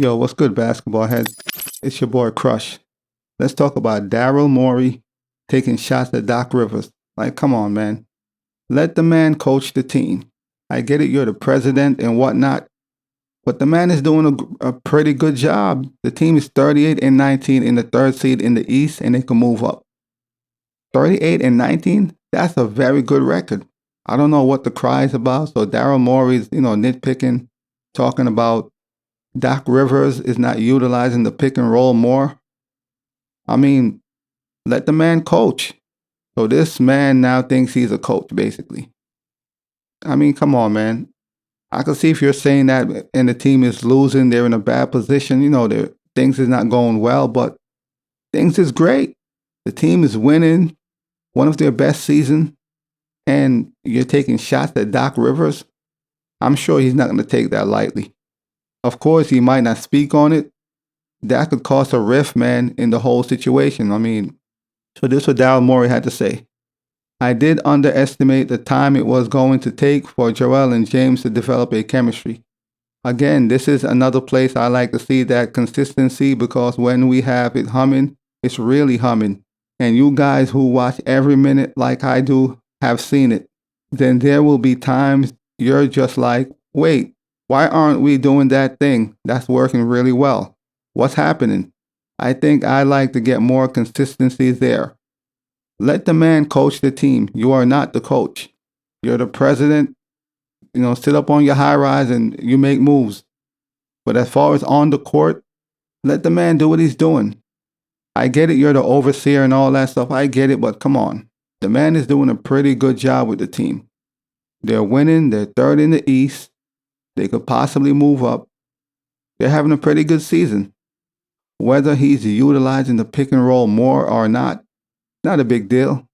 Yo, what's good, basketball heads? It's your boy Crush. Let's talk about Daryl Morey taking shots at Doc Rivers. Like, come on, man. Let the man coach the team. I get it, you're the president and whatnot, but the man is doing a pretty good job. The team is 38 and 19 in the third seed in the East, and they can move up. 38 and 19? That's a very good record. I don't know what the cry is about. So Daryl Morey's, nitpicking, talking about Doc Rivers is not utilizing the pick and roll more. I mean, let the man coach. So this man now thinks he's a coach, basically. I mean, come on, man. I can see if you're saying that and the team is losing, they're in a bad position, things is not going well, but things is great. The team is winning one of their best seasons, and you're taking shots at Doc Rivers. I'm sure he's not going to take that lightly. Of course, he might not speak on it. That could cause a rift, man, in the whole situation. I mean, so this is what Daryl Morey had to say. I did underestimate the time it was going to take for Joel and James to develop a chemistry. Again, this is another place I like to see that consistency, because when we have it humming, it's really humming. And you guys who watch every minute like I do have seen it. Then there will be times you're just like, wait, why aren't we doing that thing that's working really well? What's happening? I think I like to get more consistency there. Let the man coach the team. You are not the coach. You're the president. Sit up on your high rise and you make moves. But as far as on the court, let the man do what he's doing. I get it, you're the overseer and all that stuff. I get it, but come on. The man is doing a pretty good job with the team. They're winning. They're third in the East. They could possibly move up. They're having a pretty good season. Whether he's utilizing the pick and roll more or not a big deal.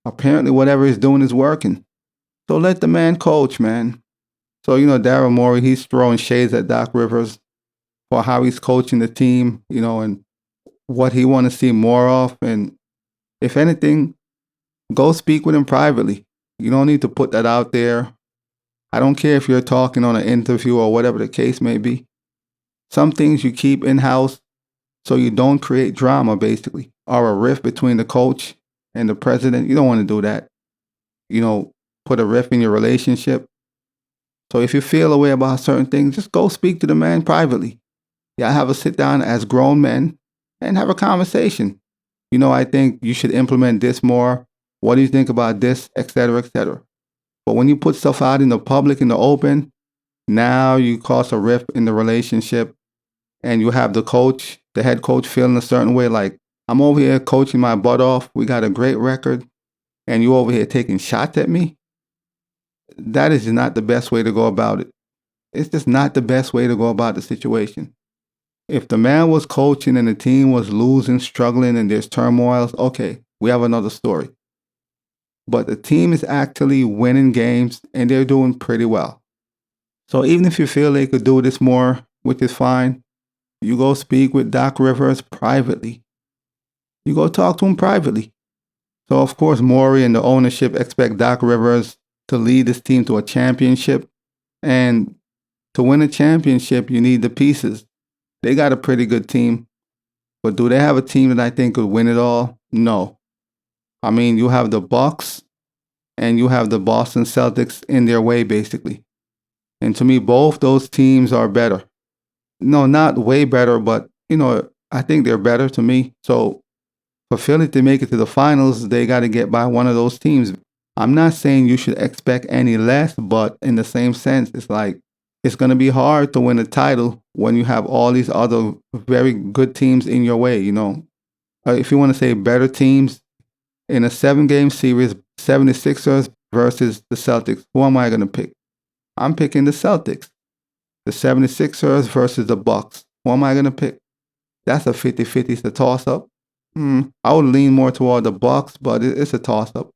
Apparently, whatever he's doing is working. So let the man coach, man. So, Daryl Morey, he's throwing shades at Doc Rivers for how he's coaching the team, and what he want to see more of. And if anything, go speak with him privately. You don't need to put that out there. I don't care if you're talking on an interview or whatever the case may be. Some things you keep in-house so you don't create drama, basically, or a rift between the coach and the president. You don't want to do that. Put a rift in your relationship. So if you feel a way about certain things, just go speak to the man privately. Yeah, have a sit down as grown men and have a conversation. I think you should implement this more. What do you think about this, et cetera, et cetera. But when you put stuff out in the public, in the open, now you cause a rift in the relationship, and you have the head coach feeling a certain way, like, I'm over here coaching my butt off. We got a great record, and you over here taking shots at me. That is not the best way to go about it. It's just not the best way to go about the situation. If the man was coaching and the team was losing, struggling, and there's turmoils, okay, we have another story. But the team is actually winning games, and they're doing pretty well. So even if you feel they could do this more, which is fine, you go speak with Doc Rivers privately. You go talk to him privately. So of course, Morey and the ownership expect Doc Rivers to lead this team to a championship. And to win a championship, you need the pieces. They got a pretty good team. But do they have a team that I think could win it all? No. I mean, you have the Bucks and you have the Boston Celtics in their way, basically. And to me, both those teams are better. No, not way better, but, I think they're better to me. So for Philly to make it to the finals, they got to get by one of those teams. I'm not saying you should expect any less, but in the same sense, it's like, it's going to be hard to win a title when you have all these other very good teams in your way, If you want to say better teams, in a 7-game series, 76ers versus the Celtics, who am I going to pick? I'm picking the Celtics. The 76ers versus the Bucks. Who am I going to pick? That's a 50-50. It's a toss-up. I would lean more toward the Bucks, but it's a toss-up.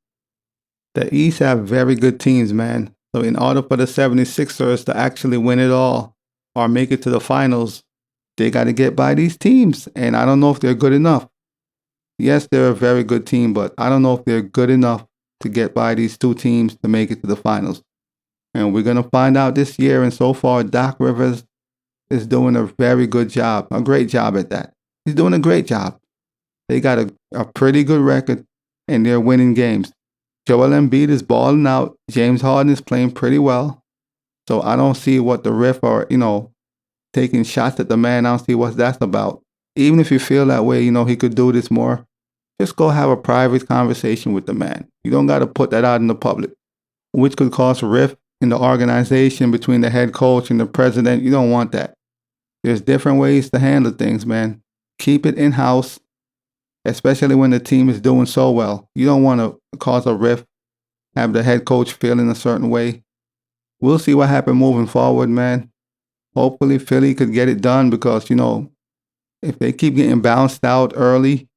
The East have very good teams, man. So in order for the 76ers to actually win it all or make it to the finals, they got to get by these teams. And I don't know if they're good enough. Yes, they're a very good team, but I don't know if they're good enough to get by these two teams to make it to the finals. And we're going to find out this year. And so far, Doc Rivers is doing a very good job, a great job at that. He's doing a great job. They got a pretty good record, and they're winning games. Joel Embiid is balling out. James Harden is playing pretty well. So I don't see what the ref are, taking shots at the man. I don't see what that's about. Even if you feel that way, he could do this more. Just go have a private conversation with the man. You don't got to put that out in the public, which could cause rift in the organization between the head coach and the president. You don't want that. There's different ways to handle things, man. Keep it in house, especially when the team is doing so well. You don't want to cause a rift, have the head coach feeling a certain way. We'll see what happens moving forward, man. Hopefully, Philly could get it done because, if they keep getting bounced out early,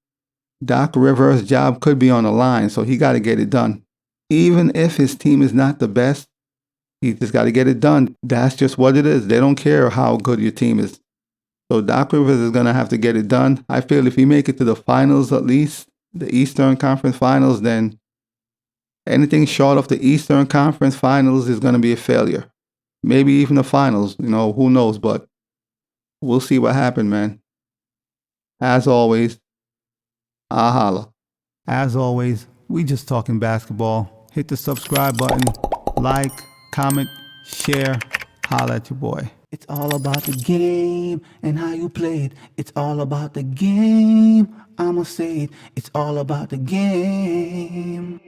Doc Rivers' job could be on the line, so he got to get it done. Even if his team is not the best, he just got to get it done. That's just what it is. They don't care how good your team is. So Doc Rivers is going to have to get it done. I feel if he make it to the finals at least, the Eastern Conference Finals, then anything short of the Eastern Conference Finals is going to be a failure. Maybe even the finals, who knows, but we'll see what happens, man. As always, I holla. As always, we just talking basketball. Hit the subscribe button, like, comment, share, holla at your boy. It's all about the game and how you play it. It's all about the game. I'ma say it. It's all about the game.